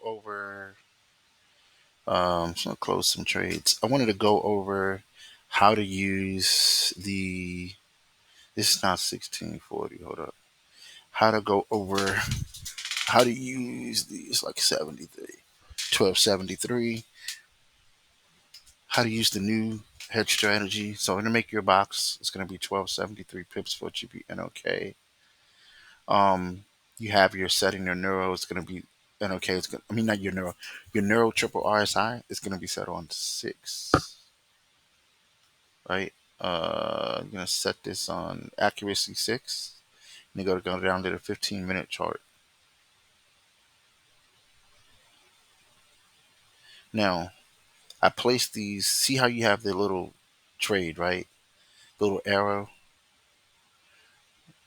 over. So I'll close some trades. I wanted to go over how to use the. This is not 1640. Hold up. How to go over how to use these like 73, 1273. How to use the new hedge strategy. So to make your box, it's going to be 1273 pips for GP NOK. You have your setting, your neuro, it's going to be NOK. It's going, I mean, not your neuro triple RSI is going to be set on 6, right? I'm going to set this on accuracy 6. And you go down to the 15-minute chart. Now, I placed these. See how you have the little trade, right? The little arrow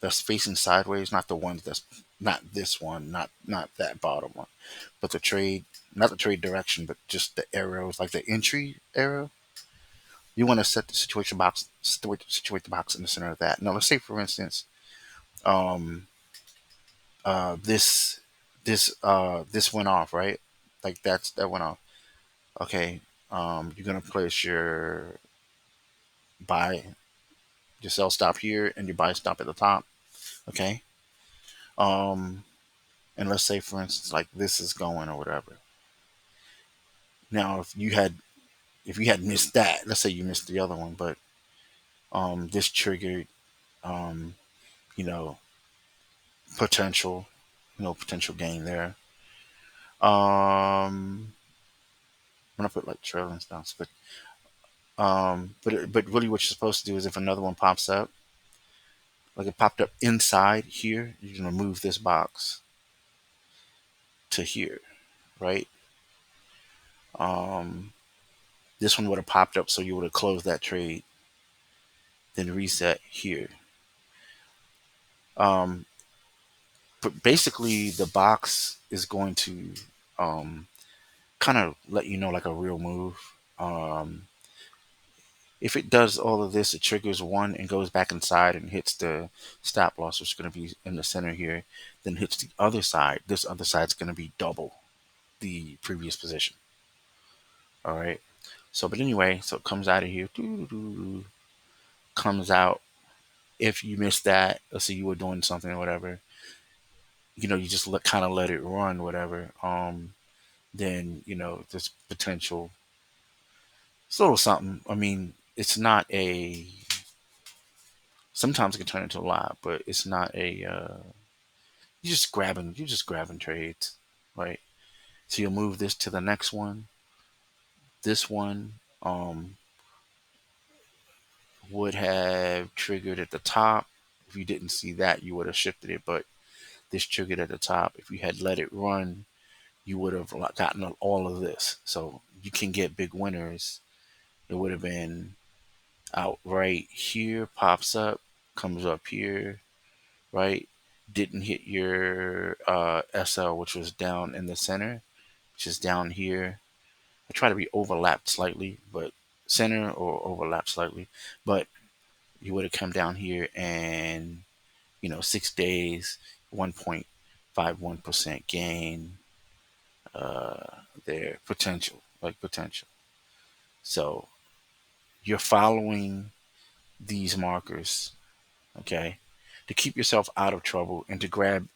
that's facing sideways, not the ones that's not this one, not that bottom one, but the trade, not the trade direction, but just the arrows, like the entry arrow. You want to set the situate the box in the center of that. Now, let's say, for instance, um, this this went off, right? Like that went off. Okay, you're gonna place buy, your sell stop here, and your buy stop at the top. Okay, um, and let's say, for instance, like this is going or whatever. Now, if you had missed that, let's say you missed the other one, but this triggered um, you know potential potential gain there. I'm gonna put like trailing stops, but really what you're supposed to do is if another one pops up, like it popped up inside here, you're gonna move this box to here, right? Um, this one would have popped up, so you would have closed that trade, then reset here. Um, but basically, the box is going to um, kind of let you know like a real move. If it does all of this, it triggers one and goes back inside and hits the stop loss, which is going to be in the center here, then hits the other side. This other side is going to be double the previous position. All right. So, but anyway, so it comes out of here, comes out. If you missed that, let's say you were doing something or whatever, you just kind of let it run, whatever. Then there's potential. It's a little something. I mean, it's not a. Sometimes it can turn into a lot, but it's not a. You're just grabbing trades, right? So you'll move this to the next one. This one would have triggered at the top. If you didn't see that, you would have shifted it, but this triggered at the top. If you had let it run, you would have gotten all of this. So you can get big winners. It would have been out right here, pops up, comes up here, right? Didn't hit your SL, which was down in the center, which is down here. I try to be overlapped slightly, but center or overlap slightly. But you would have come down here and 6 days, 1.51% gain. There potential, like potential. So you're following these markers, okay, to keep yourself out of trouble and to grab.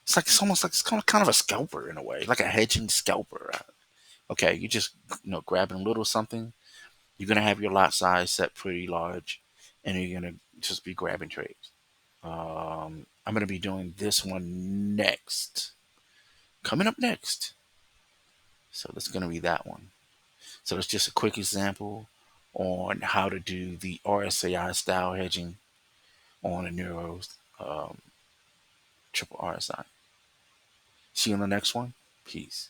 It's almost like it's kind of a scalper in a way, like a hedging scalper. Okay, you just grabbing a little something. You're gonna have your lot size set pretty large, and you're gonna just be grabbing trades. I'm gonna be doing this one next, coming up next. So that's gonna be that one. So that's just a quick example on how to do the RSAI style hedging on a Neuros triple RSI. See you on the next one. Peace.